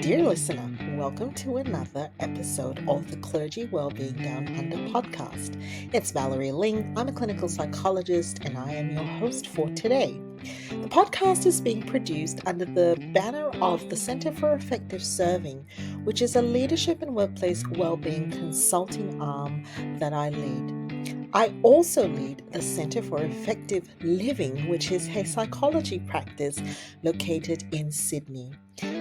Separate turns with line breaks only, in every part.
Dear listener, welcome to another episode of the Clergy Wellbeing Down Under podcast. It's Valerie Ling. I'm a clinical psychologist and I am your host for today. The podcast is being produced under the banner of the Center for Effective Serving, which is a leadership and workplace wellbeing consulting arm that I lead. I also lead the Center for Effective Living, which is a psychology practice located in Sydney.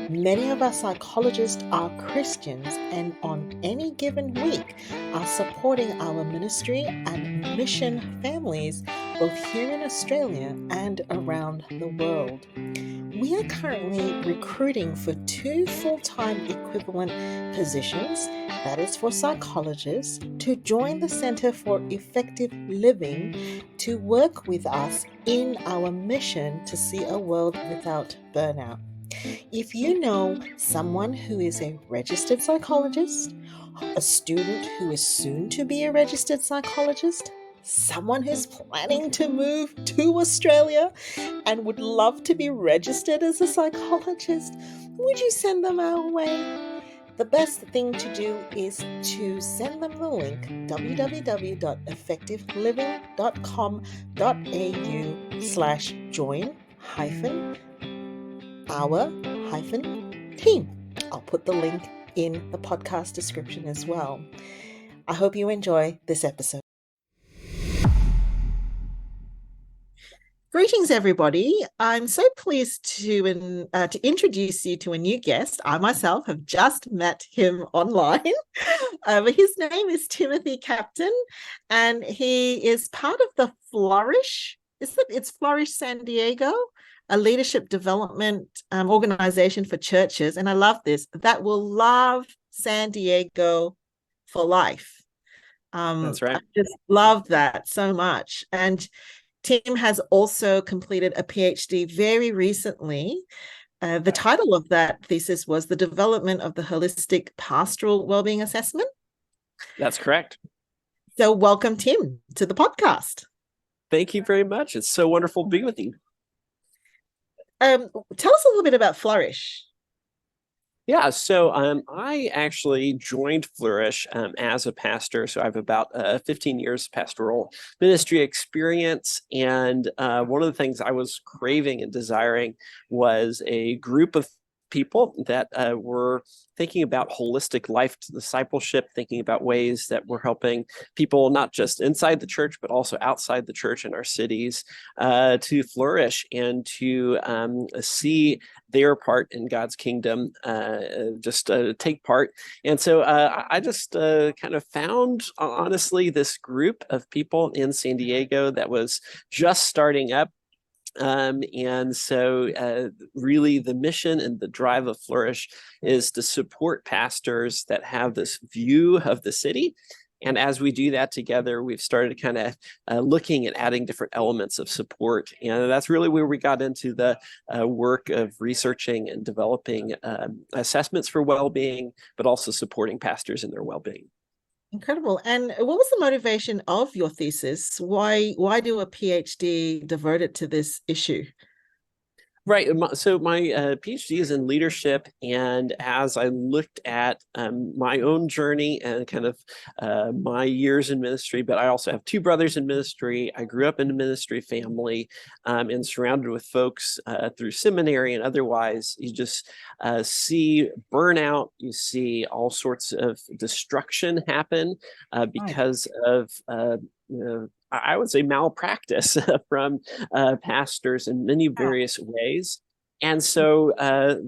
Many of our psychologists are Christians and on any given week are supporting our ministry and mission families both here in Australia and around the world. We are currently recruiting for 2 full-time equivalent positions, that is for psychologists, to join the Center for Effective Living to work with us in our mission to see a world without burnout. If you know someone who is a registered psychologist, a student who is soon to be a registered psychologist, someone who's planning to move to Australia and would love to be registered as a psychologist, would you send them our way? The best thing to do is to send them the link www.effectiveliving.com.au/join-our-team. I'll put the link in the podcast description as well. I hope you enjoy this episode. Greetings, everybody. I'm so pleased to introduce you to a new guest. I myself have just met him online. His name is Timothy Captain, and he is part of the Flourish. It's Flourish San Diego, a leadership development organization for churches. And I love this, that will love San Diego for life.
That's right.
I just love that so much. And Tim has also completed a PhD very recently. The title of that thesis was The Development of the Holistic Pastoral Well-being Assessment.
That's correct.
So welcome, Tim, to the podcast.
Thank you very much. It's so wonderful to be with you.
Tell us a little bit about Flourish.
Yeah, so I actually joined Flourish as a pastor. So I have about 15 years pastoral ministry experience. And one of the things I was craving and desiring was a group of people that were thinking about holistic life discipleship, thinking about ways that we're helping people not just inside the church, but also outside the church in our cities to flourish and to see their part in God's kingdom, take part. And so I just kind of found, honestly, this group of people in San Diego that was just starting up. And so really the mission and the drive of Flourish is to support pastors that have this view of the city. And as we do that together, we've started kind of looking at adding different elements of support. And that's really where we got into the work of researching and developing assessments for well-being, but also supporting pastors in their well-being.
Incredible. And what was the motivation of your thesis? Why do a PhD devoted to this issue?
Right. So my PhD is in leadership. And as I looked at my own journey and kind of my years in ministry, but I also have 2 brothers in ministry. I grew up in a ministry family and surrounded with folks through seminary and otherwise. You just see burnout. You see all sorts of destruction happen because of I would say malpractice from pastors in many various ways. And so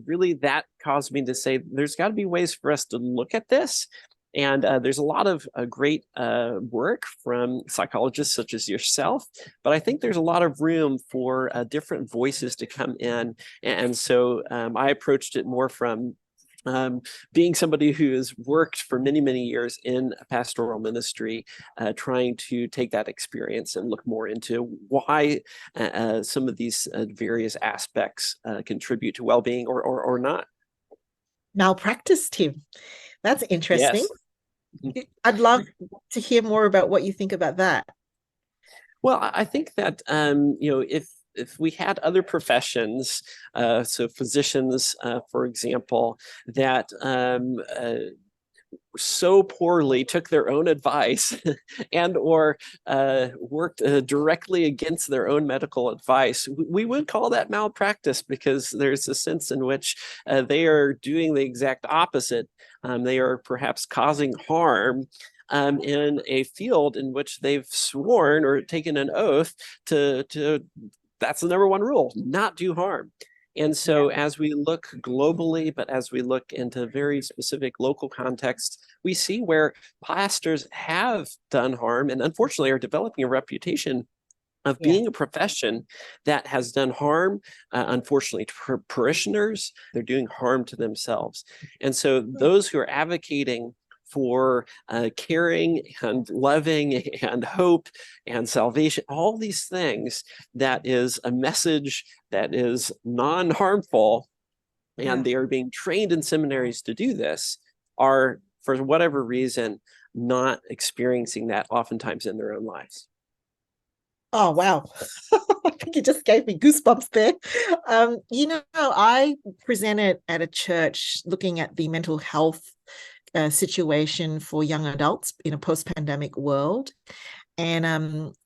really that caused me to say, there's got to be ways for us to look at this. And there's a lot of great work from psychologists such as yourself, but I think there's a lot of room for different voices to come in. And so I approached it more from being somebody who has worked for many, many years in pastoral ministry, trying to take that experience and look more into why some of these various aspects contribute to well-being or not.
Malpractice, Tim. That's interesting. Yes. I'd love to hear more about what you think about that.
Well, I think that, if if we had other professions, so physicians, for example, that so poorly took their own advice and or worked directly against their own medical advice, we would call that malpractice, because there's a sense in which they are doing the exact opposite. They are perhaps causing harm in a field in which they've sworn or taken an oath to that's the number one rule, not do harm. And so as we look globally, but as we look into very specific local contexts, we see where pastors have done harm and unfortunately are developing a reputation of being a profession that has done harm, unfortunately, to parishioners. They're doing harm to themselves. And so those who are advocating for caring and loving and hope and salvation, all these things, that is a message that is non-harmful, and they are being trained in seminaries to do this, are, for whatever reason, not experiencing that oftentimes in their own lives.
Oh, wow. I think you just gave me goosebumps there. I presented at a church looking at the mental health situation for young adults in a post-pandemic world. And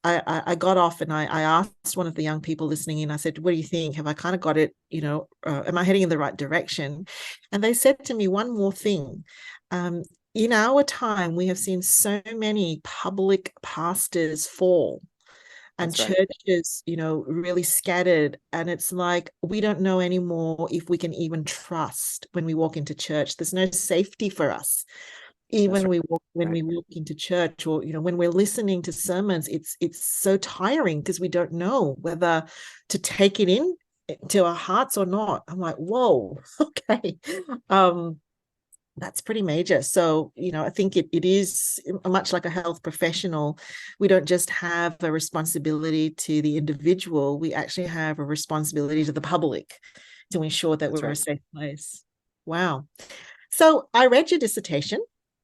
I got off and I asked one of the young people listening in, I said, what do you think? Have I kind of got it, am I heading in the right direction? And they said to me one more thing. In our time, we have seen so many public pastors fall and churches, really scattered. And it's like, we don't know anymore if we can even trust when we walk into church. There's no safety for us. Even when we walk into church, or when we're listening to sermons, it's so tiring because we don't know whether to take it in to our hearts or not. I'm like, whoa, okay. That's pretty major. So, I think it is much like a health professional. We don't just have a responsibility to the individual, we actually have a responsibility to the public to ensure that we're a safe place. Wow. So I read your dissertation,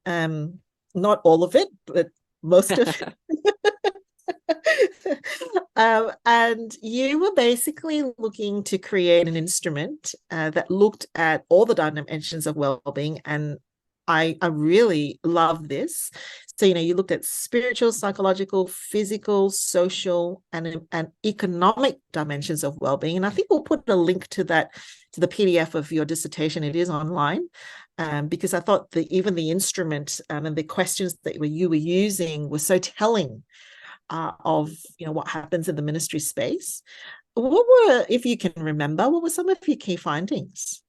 not all of it, but most of it. And you were basically looking to create an instrument that looked at all the dimensions of well-being. And I really love this. So, you looked at spiritual, psychological, physical, social, and economic dimensions of well-being. And I think we'll put a link to that, to the PDF of your dissertation. It is online. Because I thought that even the instrument and the questions that you were using were so telling of what happens in the ministry space. What were, if you can remember, what were some of your key findings?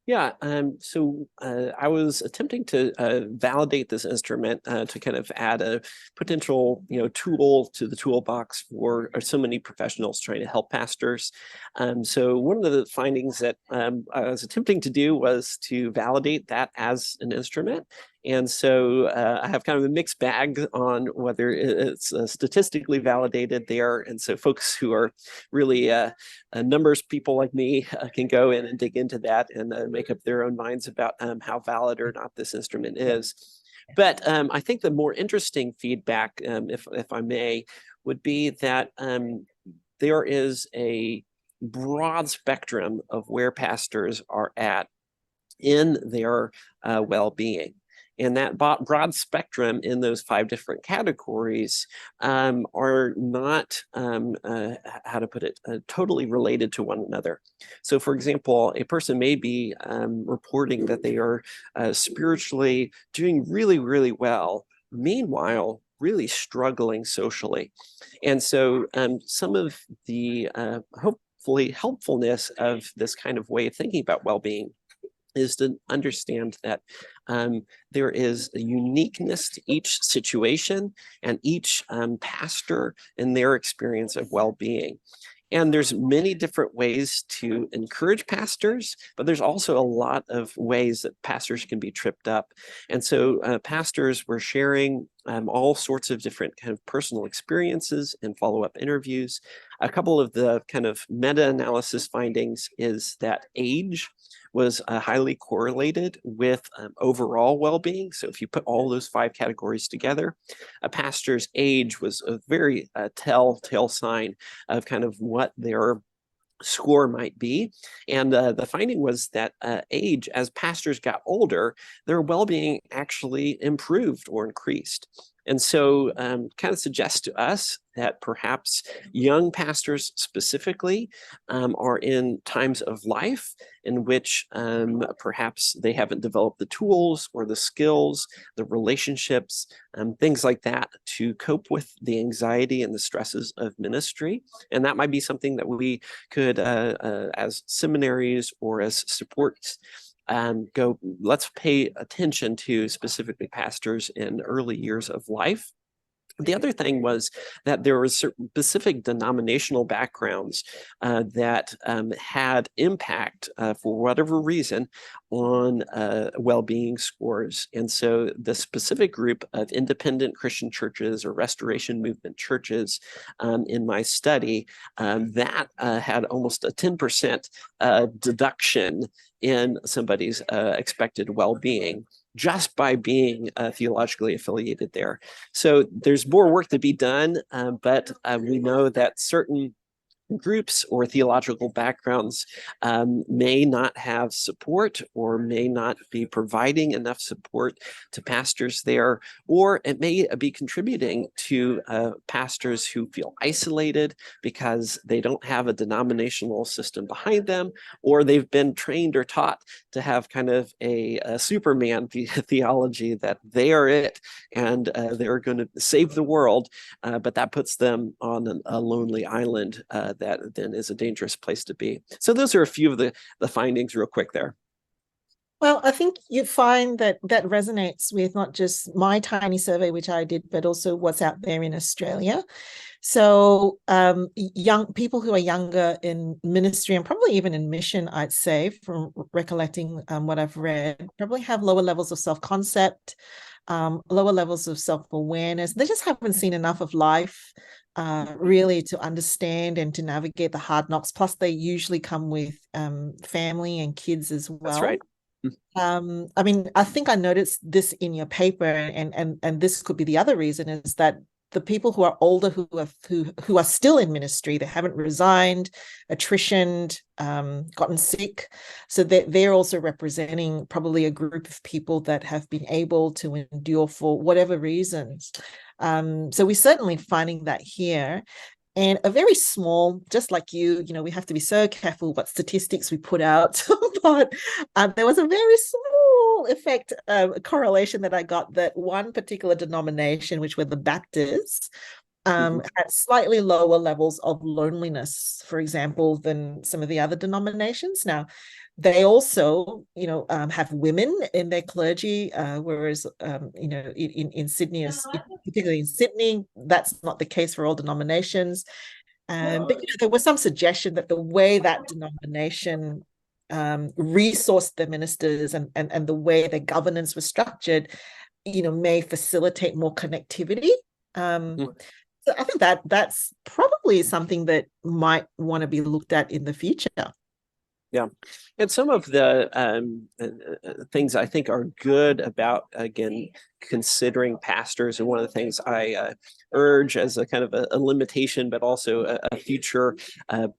Yeah, so I was attempting to validate this instrument to kind of add a potential, tool to the toolbox for so many professionals trying to help pastors. So one of the findings that I was attempting to do was to validate that as an instrument. And so I have kind of a mixed bag on whether it's statistically validated there. And so folks who are really numbers people like me can go in and dig into that and make up their own minds about how valid or not this instrument is. But I think the more interesting feedback, if I may, would be that there is a broad spectrum of where pastors are at in their well-being. And that broad spectrum in those 5 different categories are not, how to put it, totally related to one another. So for example, a person may be reporting that they are spiritually doing really, really well, meanwhile, really struggling socially. And so some of the hopefully helpfulness of this kind of way of thinking about well-being is to understand that there is a uniqueness to each situation and each pastor and their experience of well-being. And there's many different ways to encourage pastors, but there's also a lot of ways that pastors can be tripped up. And so pastors were sharing all sorts of different kind of personal experiences and follow-up interviews. A couple of the kind of meta-analysis findings is that age was highly correlated with overall well-being. So if you put all those 5 categories together, a pastor's age was a very telltale sign of kind of what their score might be. And the finding was that age, as pastors got older, their well-being actually improved or increased. And so kind of suggests to us that perhaps young pastors specifically are in times of life in which perhaps they haven't developed the tools or the skills, the relationships, things like that to cope with the anxiety and the stresses of ministry. And that might be something that we could, as seminaries or as supports, let's pay attention to specifically pastors in early years of life. The other thing was that there were specific denominational backgrounds that had impact for whatever reason on well-being scores. And so the specific group of independent Christian churches or Restoration Movement churches in my study, that had almost a 10% deduction in somebody's expected well-being just by being theologically affiliated there. So there's more work to be done, but we know that certain groups or theological backgrounds may not have support or may not be providing enough support to pastors there, or it may be contributing to pastors who feel isolated because they don't have a denominational system behind them, or they've been trained or taught to have kind of a Superman theology that they are it and they're going to save the world, but that puts them on a lonely island that then is a dangerous place to be. So those are a few of the findings real quick there.
Well, I think you find that resonates with not just my tiny survey, which I did, but also what's out there in Australia. So young people who are younger in ministry and probably even in mission, I'd say, from recollecting what I've read, probably have lower levels of self-concept, lower levels of self-awareness. They just haven't seen enough of life really to understand and to navigate the hard knocks. Plus, they usually come with family and kids as well.
That's right.
I mean, I think I noticed this in your paper, and this could be the other reason, is that the people who are older, who are still in ministry, they haven't resigned, attritioned, gotten sick, so they're also representing probably a group of people that have been able to endure for whatever reasons. So we're certainly finding that here. And a very small, just like you know, we have to be so careful what statistics we put out, but there was a very small effect, correlation that I got that one particular denomination, which were the Baptists, had slightly lower levels of loneliness, for example, than some of the other denominations. Now, they also, you know, have women in their clergy, whereas, you know, in Sydney, particularly in Sydney, that's not the case for all denominations. But you know, there was some suggestion that the way that denomination resourced the ministers and the way their governance was structured, you know, may facilitate more connectivity. So I think that's probably something that might want to be looked at in the future.
Yeah. And some of the things I think are good about, again, considering pastors, and one of the things I urge as a kind of a limitation, but also a future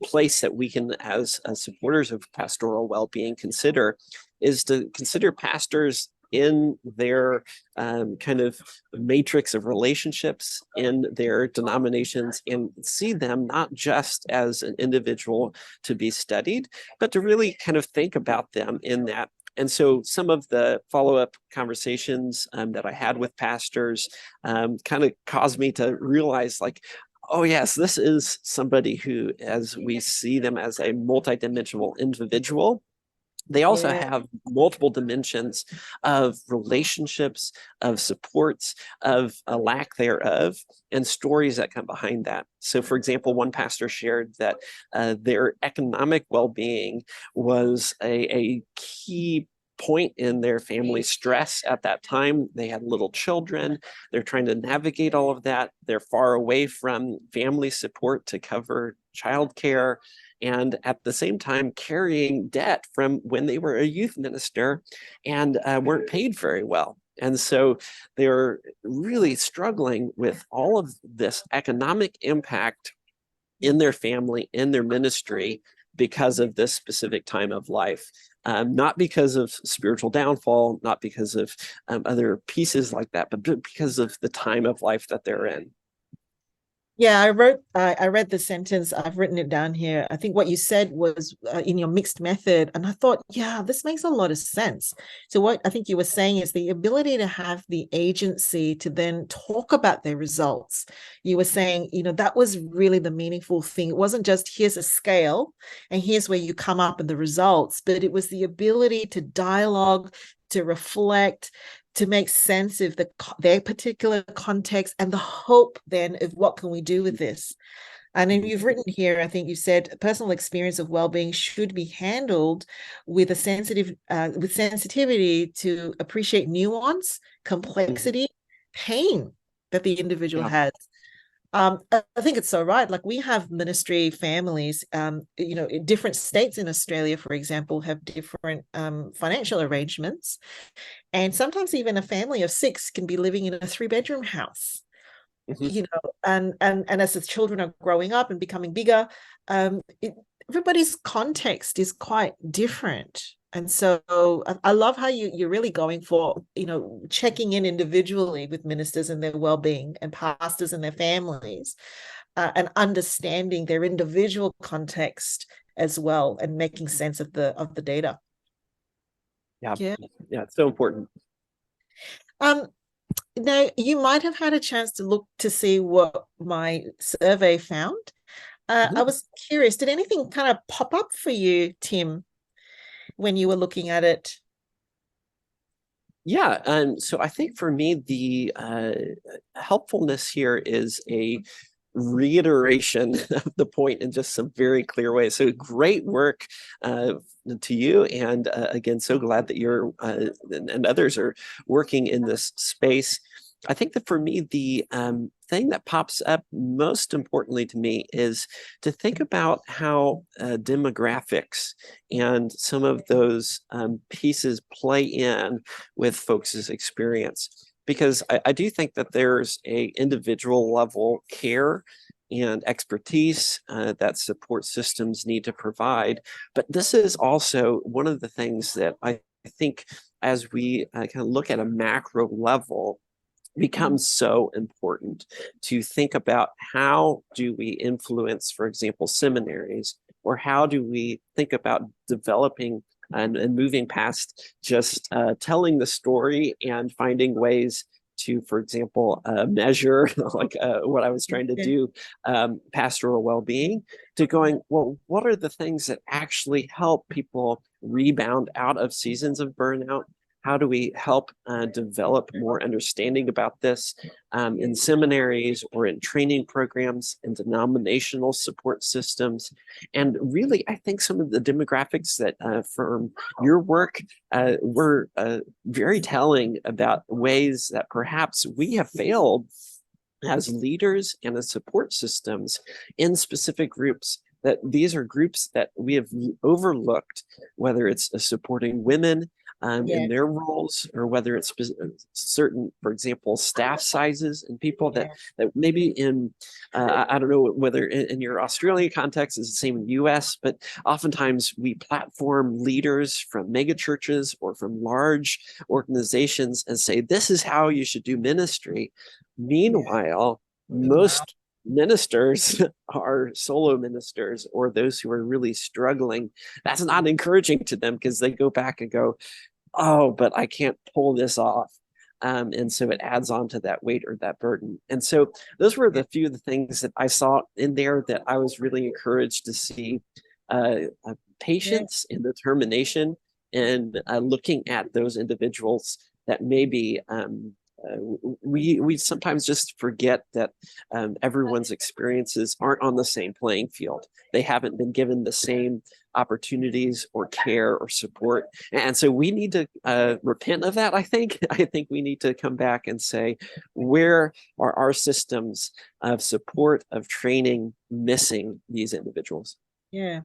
place that we can, as supporters of pastoral well-being, consider, is to consider pastors in their kind of matrix of relationships in their denominations, and see them not just as an individual to be studied, but to really kind of think about them in that. And so some of the follow-up conversations that I had with pastors kind of caused me to realize, like, oh yes, this is somebody who, as we see them as a multidimensional individual, they also have multiple dimensions of relationships, of supports, of a lack thereof, and stories that come behind that. So, for example, one pastor shared that their economic well-being was a key point in their family stress at that time. They had little children. They're trying to navigate all of that. They're far away from family support to cover childcare. and at the same time carrying debt from when they were a youth minister and weren't paid very well. And so they're really struggling with all of this economic impact in their family, in their ministry, because of this specific time of life. Not because of spiritual downfall, not because of other pieces like that, but because of the time of life that they're in.
Yeah, I read the sentence. I've written it down here. I think what you said was in your mixed method. And I thought, yeah, this makes a lot of sense. So what I think you were saying is the ability to have the agency to then talk about their results. You were saying, that was really the meaningful thing. It wasn't just here's a scale and here's where you come up in the results, but it was the ability to dialogue, to reflect, to make sense of their particular context and the hope then of what can we do with this. And then you've written here, I think you said personal experience of well-being should be handled with with sensitivity to appreciate nuance, complexity, pain that the individual
Yeah.
has. I think it's so right. Like we have ministry families, in different states in Australia, for example, have different financial arrangements. And sometimes even a family of 6 can be living in a 3-bedroom house,
Mm-hmm.
and as the children are growing up and becoming bigger, everybody's context is quite different. And so I love how you're really going for, checking in individually with ministers and their well-being and pastors and their families, and understanding their individual context as well and making sense of the data.
Yeah.
Yeah.
Yeah. It's so important.
Um, Now, you might have had a chance to look to see what my survey found. I
Mm-hmm.
was curious, did anything kind of pop up for you, Tim, when you were looking at it?
Yeah. So I think for me, the helpfulness here is a reiteration of the point in just some very clear ways. So great work to you. And again, so glad that you're and others are working in this space. I think that for me, the thing that pops up most importantly to me is to think about how demographics and some of those pieces play in with folks' experience. Because I do think that there's a individual level care and expertise that support systems need to provide. But this is also one of the things that I think as we kind of look at a macro level, becomes so important to think about how do we influence, for example, seminaries, or how do we think about developing and moving past just telling the story and finding ways to, for example, measure like what I was trying to
Yeah.
do, pastoral well-being, to going, well, what are the things that actually help people rebound out of seasons of burnout? How do we help develop more understanding about this in seminaries or in training programs and denominational support systems? And really, I think some of the demographics that from your work were very telling about ways that perhaps we have failed as leaders and as support systems in specific groups, that these are groups that we have overlooked, whether it's supporting women
Yeah.
in their roles, or whether it's certain, for example, staff sizes and people that maybe in I don't know whether in your Australian context is the same in the US, but oftentimes we platform leaders from mega churches or from large organizations and say this is how you should do ministry. Meanwhile,
Wow.
most ministers are solo ministers or those who are really struggling. That's not encouraging to them because they go back and go, oh, but I can't pull this off. And so it adds on to that weight or that burden. And so those were the few of the things that I saw in there that I was really encouraged to see
Yeah.
patience and determination and looking at those individuals that maybe we sometimes just forget that everyone's experiences aren't on the same playing field. They haven't been given the same opportunities or care or support, and so we need to repent of that. I think we need to come back and say, where are our systems of support, of training, missing these individuals?
Yeah.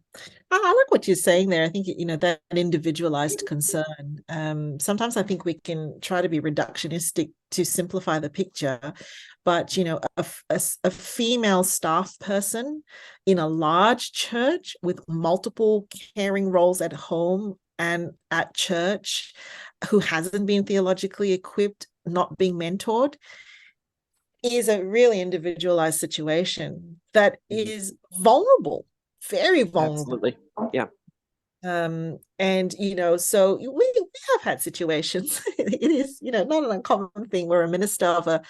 I like what you're saying there. I think, that individualized concern. Sometimes I think we can try to be reductionistic to simplify the picture, but, a female staff person in a large church with multiple caring roles at home and at church who hasn't been theologically equipped, not being mentored, is a really individualized situation that
Mhm.
is vulnerable, very vulnerable.
Absolutely. Yeah.
And so we have had situations. It is, not an uncommon thing where a minister of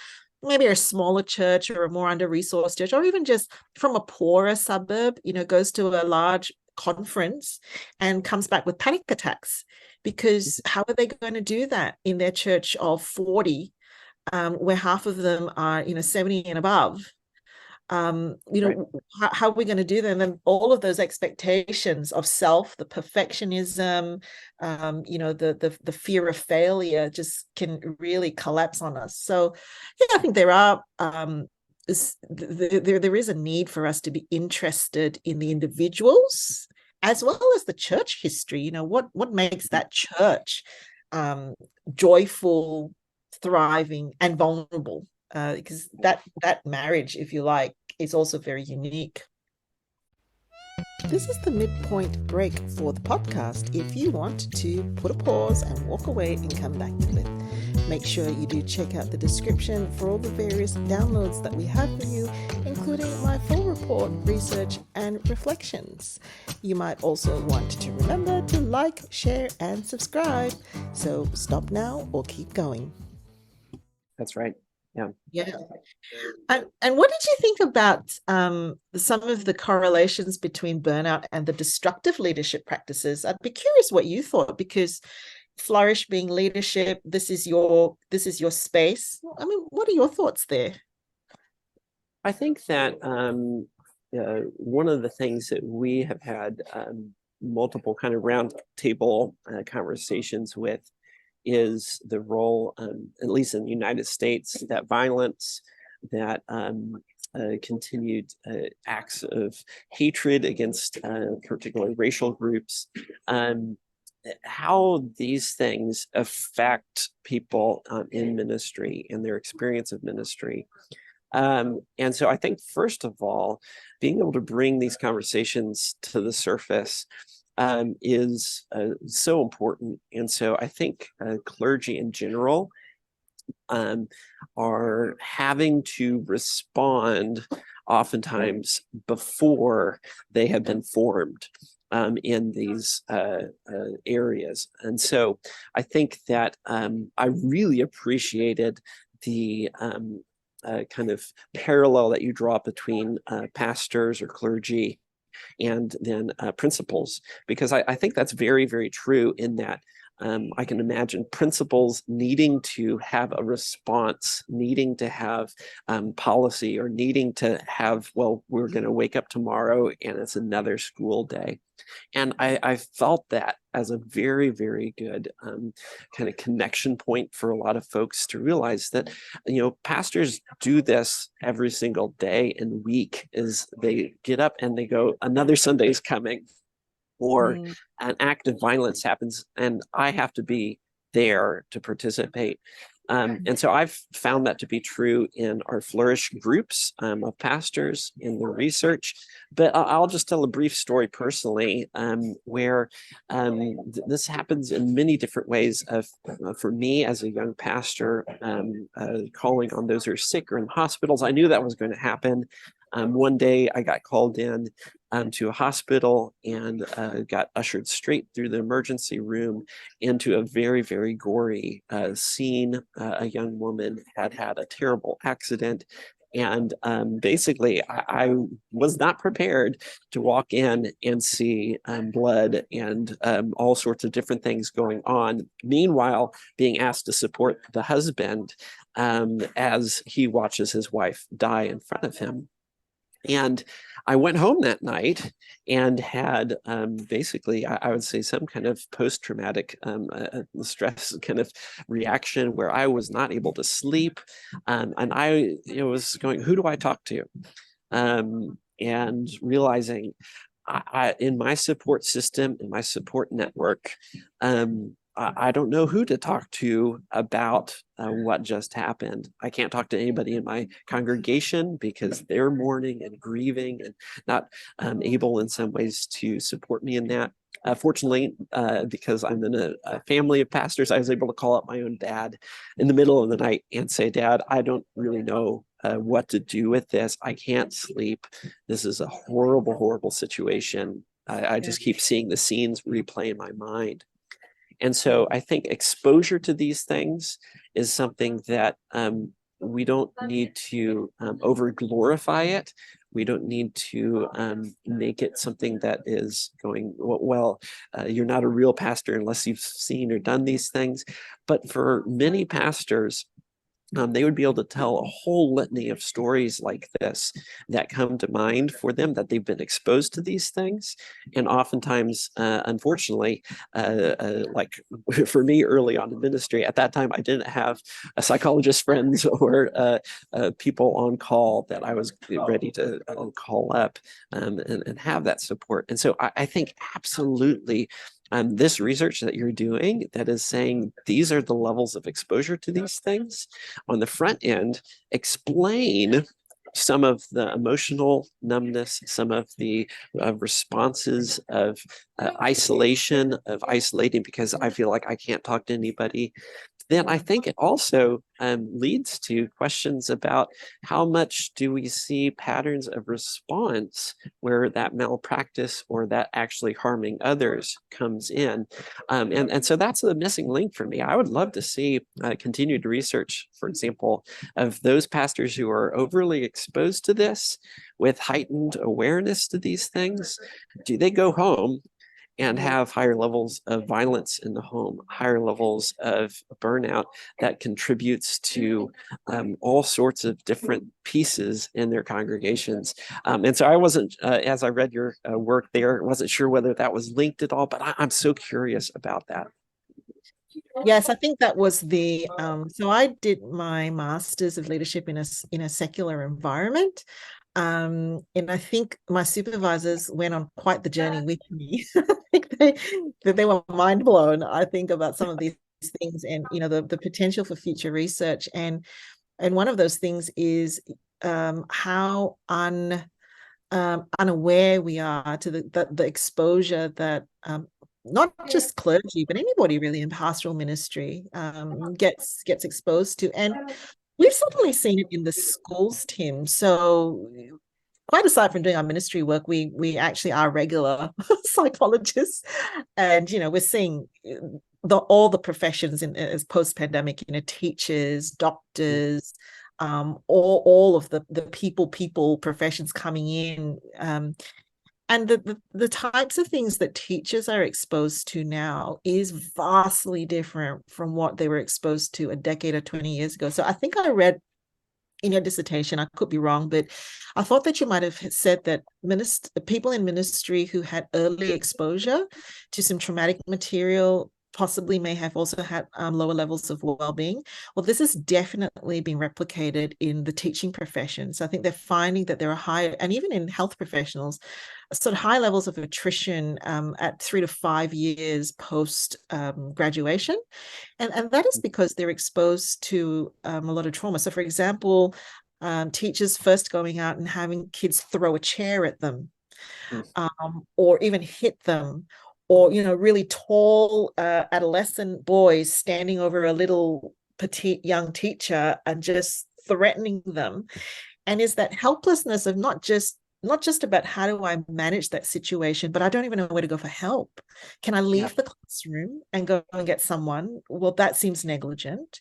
maybe a smaller church or a more under-resourced church, or even just from a poorer suburb, goes to a large conference and comes back with panic attacks, because how are they going to do that in their church of 40, where half of them are, 70 and above?
Right.
How are we going to do that? And then all of those expectations of self, the perfectionism, the fear of failure just can really collapse on us. So, yeah, I think there is a need for us to be interested in the individuals as well as the church history. What makes that church um, joyful, thriving, and vulnerable? Because that marriage, if you like, is also very unique. This is the midpoint break for the podcast. If you want to put a pause and walk away and come back to it, make sure you do check out the description for all the various downloads that we have for you, including my full report, research, and reflections. You might also want to remember to like, share, and subscribe. So stop now or keep going.
That's right. Yeah.
Yeah. And what did you think about some of the correlations between burnout and the destructive leadership practices? I'd be curious what you thought, because Flourish being leadership, this is your space. I mean, what are your thoughts there?
I think that one of the things that we have had multiple kind of roundtable conversations with is the role, at least in the United States, that violence, that continued acts of hatred against particular racial groups, how these things affect people in ministry and their experience of ministry. And so I think, first of all, being able to bring these conversations to the surface is so important. And so I think clergy in general are having to respond oftentimes before they have been formed in these areas. And so I think that I really appreciated the kind of parallel that you draw between pastors or clergy and then principals, because I think that's very, very true in that I can imagine principals needing to have a response, needing to have policy, or needing to have, well, we're going to wake up tomorrow and it's another school day. And I felt that as a very, very good kind of connection point for a lot of folks to realize that, pastors do this every single day and week, is they get up and they go, another Sunday's coming, or
Mm.
an act of violence happens and I have to be there to participate. And so I've found that to be true in our Flourish groups of pastors in the research. But I'll just tell a brief story personally where this happens in many different ways. For me, as a young pastor, calling on those who are sick or in hospitals, I knew that was going to happen. One day I got called in to a hospital and got ushered straight through the emergency room into a very, very gory scene. A young woman had had a terrible accident. And basically, I was not prepared to walk in and see blood and all sorts of different things going on. Meanwhile, being asked to support the husband as he watches his wife die in front of him. And I went home that night and had basically, I would say, some kind of post-traumatic stress kind of reaction where I was not able to sleep. And I was going, who do I talk to? And realizing in my support system, in my support network, I don't know who to talk to about what just happened. I can't talk to anybody in my congregation because they're mourning and grieving and not able in some ways to support me in that. Fortunately, because I'm in a family of pastors, I was able to call up my own dad in the middle of the night and say, Dad, I don't really know what to do with this. I can't sleep. This is a horrible, horrible situation. I just keep seeing the scenes replay in my mind. And so I think exposure to these things is something that we don't need to over glorify it. We don't need to make it something that is going, well, you're not a real pastor unless you've seen or done these things. But for many pastors, they would be able to tell a whole litany of stories like this that come to mind for them, that they've been exposed to these things. And oftentimes, unfortunately, like for me early on in ministry, at that time, I didn't have a psychologist friends or people on call that I was ready to call up and have that support. And so I think absolutely this research that you're doing that is saying these are the levels of exposure to these things on the front end, explain some of the emotional numbness, some of the responses of isolation, of isolating because I feel like I can't talk to anybody. Then I think it also leads to questions about how much do we see patterns of response where that malpractice or that actually harming others comes in. And so that's the missing link for me. I would love to see continued research, for example, of those pastors who are overly exposed to this with heightened awareness to these things. Do they go home and have higher levels of violence in the home, higher levels of burnout that contributes to all sorts of different pieces in their congregations? And so I wasn't, as I read your work there, wasn't sure whether that was linked at all, but I'm so curious about that.
Yes, I think that was so I did my master's of leadership in a secular environment. And I think my supervisors went on quite the journey with me. I think they were mind blown, I think, about some of these things and the potential for future research. And one of those things is how unaware we are to the exposure that not just clergy, but anybody really in pastoral ministry gets exposed to. And we've certainly seen it in the schools, Tim. So quite aside from doing our ministry work, we actually are regular psychologists, and we're seeing all the professions as post-pandemic, teachers, doctors, all of the people professions coming in, and the types of things that teachers are exposed to now is vastly different from what they were exposed to a decade or 20 years ago. So I think I read in your dissertation, I could be wrong, but I thought that you might have said that people in ministry who had early exposure to some traumatic material possibly may have also had lower levels of well-being. Well, this has definitely been replicated in the teaching profession. So I think they're finding that there are higher, and even in health professionals, sort of high levels of attrition at 3 to 5 years post graduation. And that is because they're exposed to a lot of trauma. So, for example, teachers first going out and having kids throw a chair at them, or even hit them, or really tall adolescent boys standing over a little petite young teacher and just threatening them. And is that helplessness of not just about how do I manage that situation, but I don't even know where to go for help. Can I leave the classroom and go and get someone? Well, that seems negligent.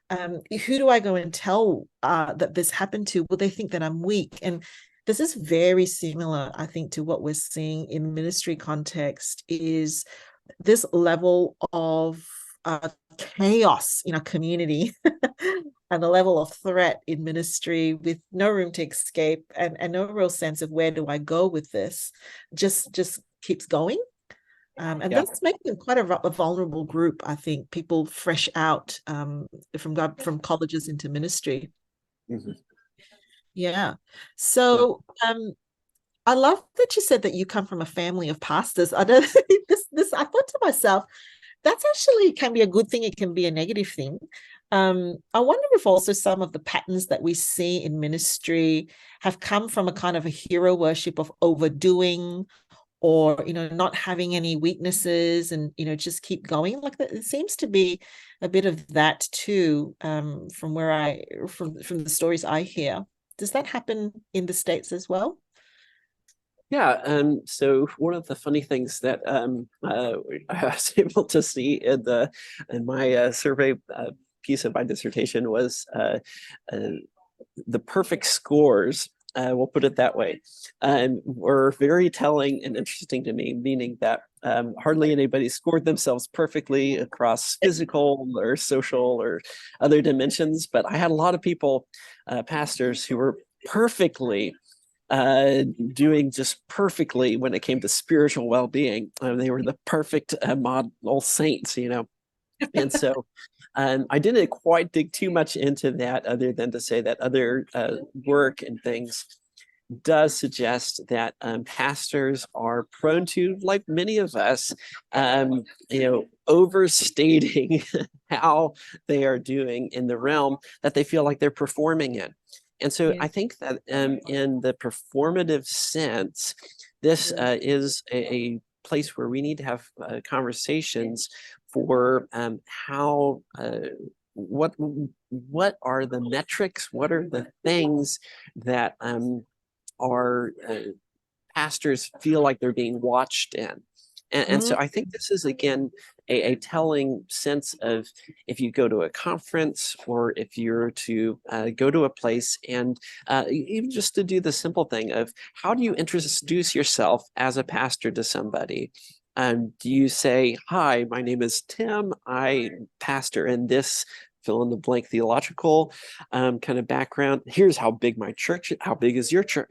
Who do I go and tell that this happened to? Will they think that I'm weak? And this is very similar, I think, to what we're seeing in ministry context, is this level of chaos in a community and the level of threat in ministry with no room to escape and no real sense of where do I go with this, just keeps going. And that's making them quite a vulnerable group, I think, people fresh out from colleges into ministry.
Mm-hmm.
Yeah. So I love that you said that you come from a family of pastors. I don't this I thought to myself, that's actually can be a good thing, it can be a negative thing. I wonder if also some of the patterns that we see in ministry have come from a kind of a hero worship of overdoing, or not having any weaknesses, and just keep going like that. It seems to be a bit of that too, from where I from the stories I hear. Does that happen in the States as well?
Yeah, so one of the funny things that I was able to see in my survey piece of my dissertation was uh, the perfect scores. We'll put it that way, were very telling and interesting to me, meaning that hardly anybody scored themselves perfectly across physical or social or other dimensions, but I had a lot of people, pastors, who were perfectly doing just perfectly when it came to spiritual well-being. They were the perfect model saints, and so I didn't quite dig too much into that, other than to say that other work and things does suggest that pastors are prone to, like many of us, overstating how they are doing in the realm that they feel like they're performing in. And so
Yeah.
I think that in the performative sense, this
Yeah.
is a place where we need to have conversations for how what are the metrics, what are the things that our pastors feel like they're being watched in. And so
Mm,
I think this is, again, a telling sense of, if you go to a conference, or if you're to go to a place, and even just to do the simple thing of, how do you introduce yourself as a pastor to somebody? Do you say, "Hi, my name is Tim. I pastor in this fill in the blank theological kind of background. Here's how big my church, how big is your church?"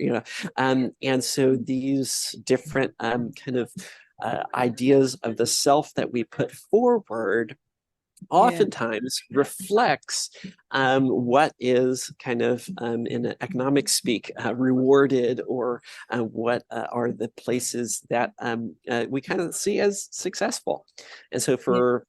And so these different kind of ideas of the self that we put forward
yeah.
oftentimes reflects what is kind of, in economic speak, rewarded, or what are the places that we kind of see as successful. And so
Yeah.
for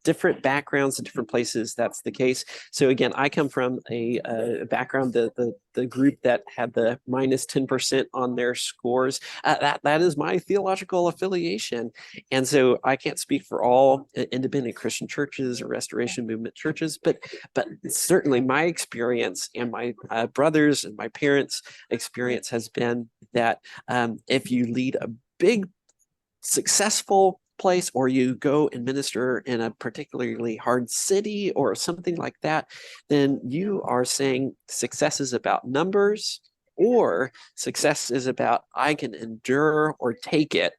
different backgrounds and different places, that's the case. So again, I come from a background, the group that had the minus 10% on their scores. That is my theological affiliation. And so I can't speak for all independent Christian churches or Restoration Movement churches, but certainly my experience, and my brothers and my parents' experience, has been that if you lead a big, successful place, or you go and minister in a particularly hard city or something like that, then you are saying success is about numbers, or success is about, I can endure or take it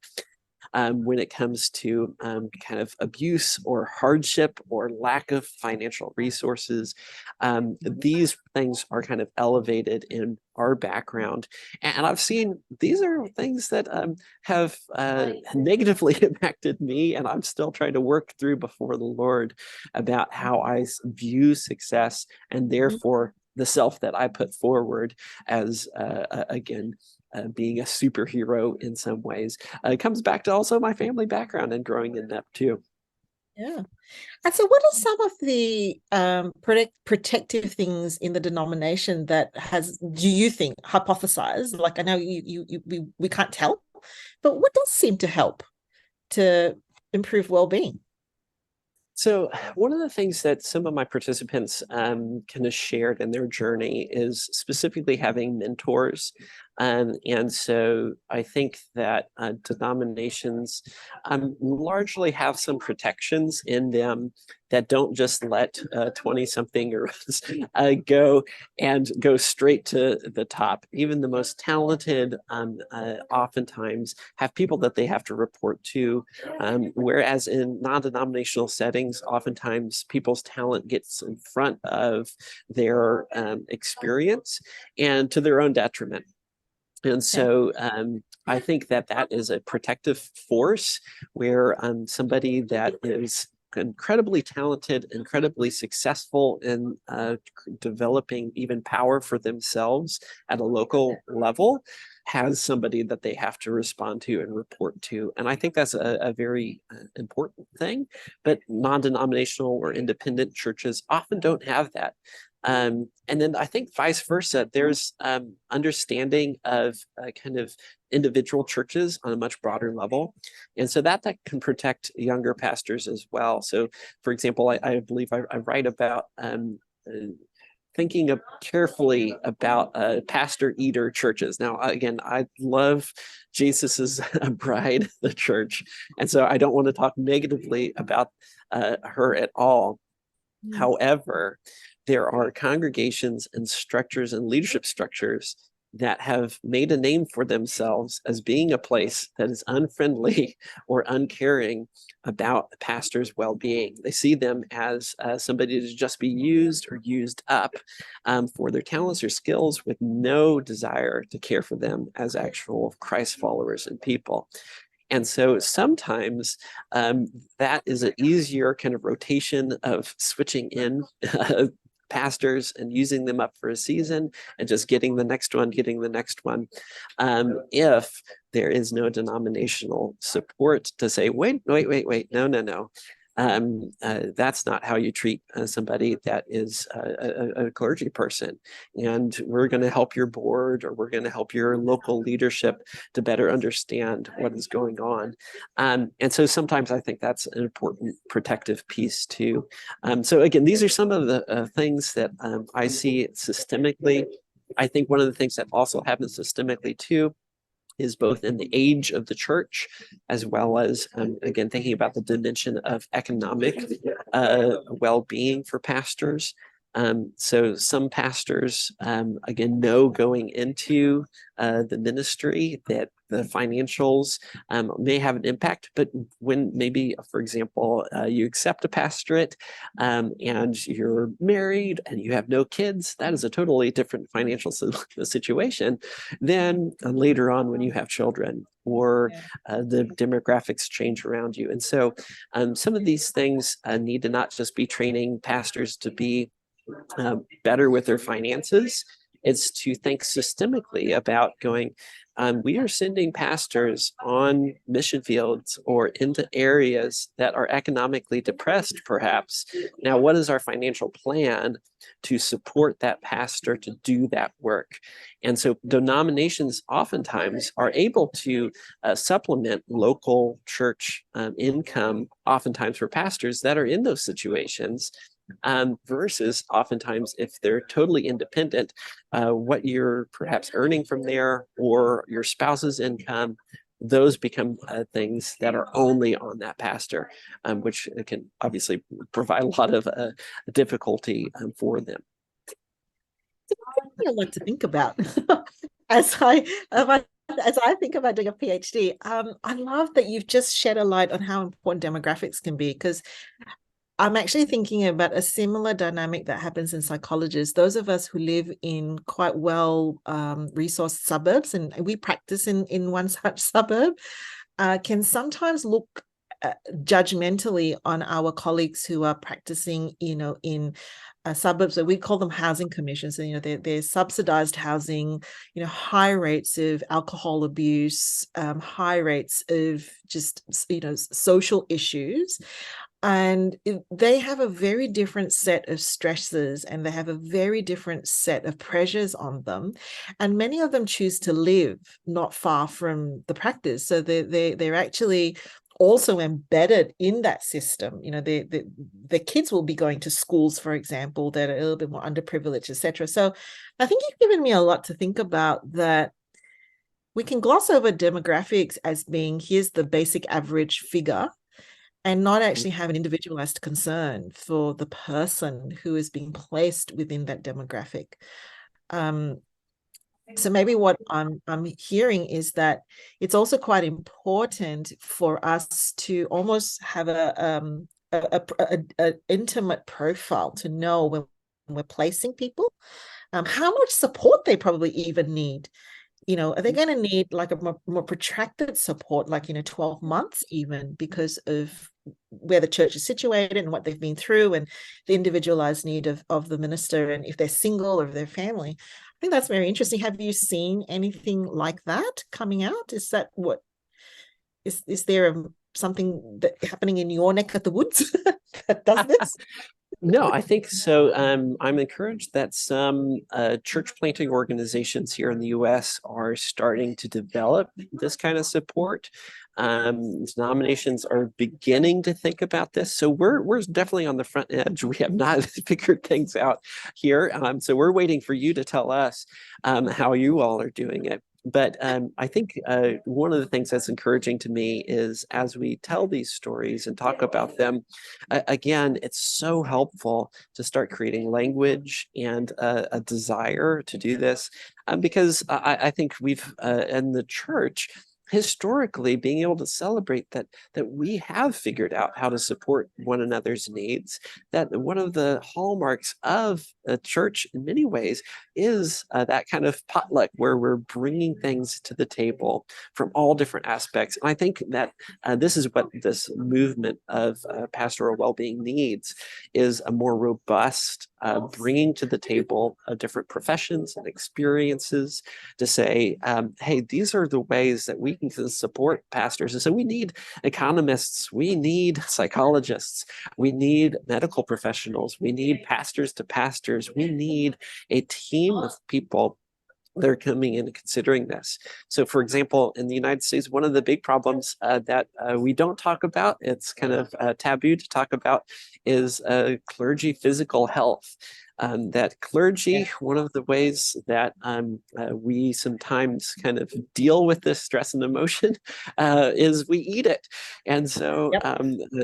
when it comes to kind of abuse or hardship or lack of financial resources. These things are kind of elevated in our background. And I've seen these are things that have negatively impacted me, and I'm still trying to work through before the Lord about how I view success, and therefore the self that I put forward as, again, being a superhero in some ways. It comes back to also my family background and growing in that too.
Yeah. And so, what are some of the protective things in the denomination that has, do you think, hypothesized? Like, I know we can't tell, but what does seem to help to improve well-being?
So one of the things that some of my participants kind of shared in their journey is specifically having mentors. And so I think that denominations largely have some protections in them that don't just let 20-something or go straight to the top. Even the most talented oftentimes have people that they have to report to, whereas in non-denominational settings, oftentimes people's talent gets in front of their experience, and to their own detriment. And
Okay.
so I think that that is a protective force, where somebody that is incredibly talented, incredibly successful in developing even power for themselves at a local level, has somebody that they have to respond to and report to. And I think that's a very important thing. But non-denominational or independent churches often don't have that. And then I think vice versa, there's understanding of kind of individual churches on a much broader level. And so that can protect younger pastors as well. So, for example, I believe I write about thinking carefully about pastor eater churches. Now, again, I love Jesus's bride, the church. And so I don't want to talk negatively about her at all. However, there are congregations and structures and leadership structures that have made a name for themselves as being a place that is unfriendly or uncaring about a pastor's well-being. They see them as somebody to just be used or used up for their talents or skills, with no desire to care for them as actual Christ followers and people. And so sometimes that is an easier kind of rotation of switching in pastors and using them up for a season and just getting the next one, if there is no denominational support to say, wait, no. That's not how you treat somebody that is a clergy person. And we're going to help your board, or we're going to help your local leadership to better understand what is going on. And so sometimes I think that's an important protective piece too. So again, these are some of the things that I see systemically. I think one of the things that also happens systemically too is both in the age of the church, as well as, again, thinking about the dimension of economic well-being for pastors. So some pastors, again, know going into the ministry that the financials may have an impact, but when maybe, for example, you accept a pastorate and you're married and you have no kids, that is a totally different financial situation than later on when you have children, or the demographics change around you. And so some of these things need to not just be training pastors to be better with their finances. It's to think systemically about going, we are sending pastors on mission fields or into areas that are economically depressed, perhaps. Now, what is our financial plan to support that pastor to do that work? And so denominations oftentimes are able to supplement local church income, oftentimes for pastors that are in those situations. Versus oftentimes if they're totally independent, what you're perhaps earning from there or your spouse's income, those become things that are only on that pastor, which can obviously provide a lot of difficulty for them.
A lot to think about as I think about doing a PhD. I love that you've just shed a light on how important demographics can be, because I'm actually thinking about a similar dynamic that happens in psychologists. Those of us who live in quite well resourced suburbs, and we practice in one such suburb, can sometimes look judgmentally on our colleagues who are practicing, in suburbs, that we call them housing commissions. And, they're subsidized housing, high rates of alcohol abuse, high rates of just, social issues. And they have a very different set of stresses, and they have a very different set of pressures on them. And many of them choose to live not far from the practice. So they're actually also embedded in that system. The kids will be going to schools, for example, that are a little bit more underprivileged, etc. So I think you've given me a lot to think about, that we can gloss over demographics as being, here's the basic average figure, and not actually have an individualized concern for the person who is being placed within that demographic. So maybe what I'm hearing is that it's also quite important for us to almost have a intimate profile to know when we're placing people, how much support they probably even need are they going to need like a more protracted support, like, 12 months even, because of where the church is situated and what they've been through and the individualized need of the minister, and if they're single or if they're family? I think that's very interesting. Have you seen anything like that coming out? Is that what is there something that happening in your neck of the woods that does this?
No, I think so. I'm encouraged that some church planting organizations here in the U.S. are starting to develop this kind of support. Denominations are beginning to think about this, so we're definitely on the front edge. We have not figured things out here, so we're waiting for you to tell us how you all are doing it. But I think one of the things that's encouraging to me is as we tell these stories and talk about them, again, it's so helpful to start creating language and a desire to do this, because I think we've in the church historically being able to celebrate that we have figured out how to support one another's needs. That one of the hallmarks of a church in many ways is that kind of potluck where we're bringing things to the table from all different aspects. And I think that this is what this movement of pastoral well-being needs, is a more robust bringing to the table of different professions and experiences to say, hey, these are the ways that we can support pastors. And so we need economists, we need psychologists, we need medical professionals, we need pastors to pastors, we need a team of people that are coming in and considering this. So, for example, in the United States, one of the big problems that we don't talk about, it's kind of taboo to talk about, is clergy physical health. That clergy, one of the ways that we sometimes kind of deal with this stress and emotion is we eat it. And so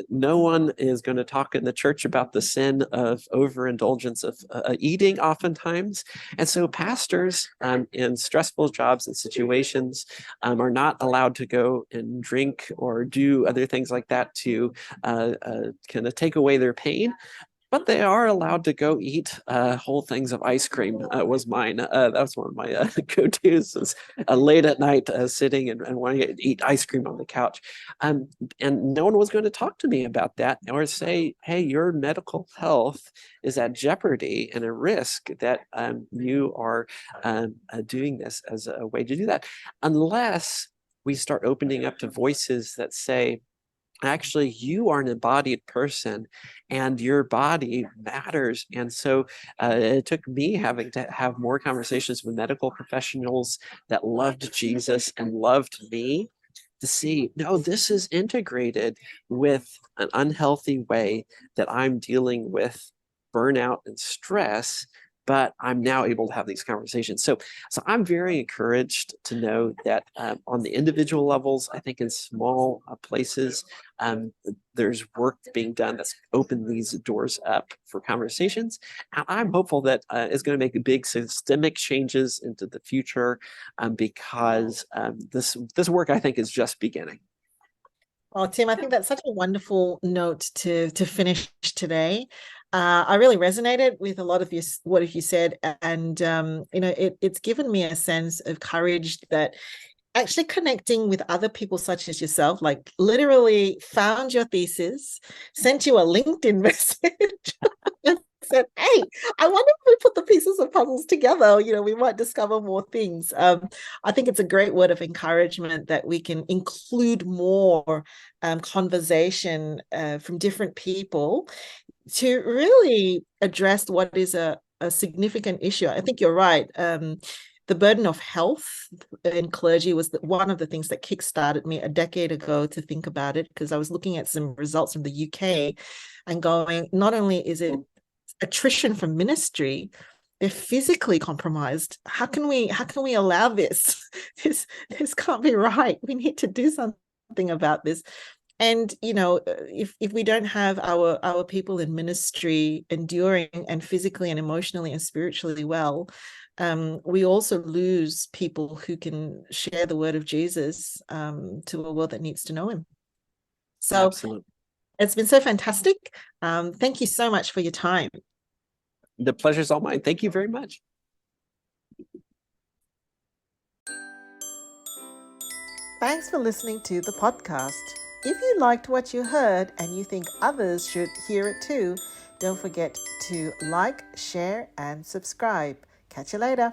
no one is going to talk in the church about the sin of overindulgence of eating oftentimes. And so pastors in stressful jobs and situations are not allowed to go and drink or do other things like that to kind of take away their pain. But they are allowed to go eat whole things of ice cream. Was mine. That was one of my go-tos. Was late at night sitting and wanting to eat ice cream on the couch, and no one was going to talk to me about that or say, "Hey, your medical health is at jeopardy and a risk that you are doing this as a way to do that," unless we start opening up to voices that say, actually, you are an embodied person and your body matters. And so it took me having to have more conversations with medical professionals that loved Jesus and loved me to see, no, this is integrated with an unhealthy way that I'm dealing with burnout and stress, but I'm now able to have these conversations. So I'm very encouraged to know that on the individual levels, I think in small places, there's work being done that's opened these doors up for conversations. And I'm hopeful that it's going to make big systemic changes into the future, because this work, I think, is just beginning.
Oh, Tim, I think that's such a wonderful note to finish today. I really resonated with a lot of what you said, and it's given me a sense of courage that actually connecting with other people such as yourself, like literally found your thesis, sent you a LinkedIn message, and said, "Hey, I wonder if we put the pieces of puzzles together, we might discover more things." I think it's a great word of encouragement that we can include more conversation from different people to really address what is a significant issue. I think you're right. The burden of health in clergy was one of the things that kickstarted me a decade ago to think about it, because I was looking at some results from the UK and going, not only is it attrition from ministry, they're physically compromised. How can we allow this? This can't be right. We need to do something about this. And if we don't have our people in ministry enduring and physically and emotionally and spiritually well, we also lose people who can share the word of Jesus to a world that needs to know him. So
Absolutely.
It's been so fantastic. Thank you so much for your time.
The pleasure's all mine. Thank you very much.
Thanks for listening to the podcast. If you liked what you heard and you think others should hear it too, don't forget to like, share, and subscribe. Catch you later.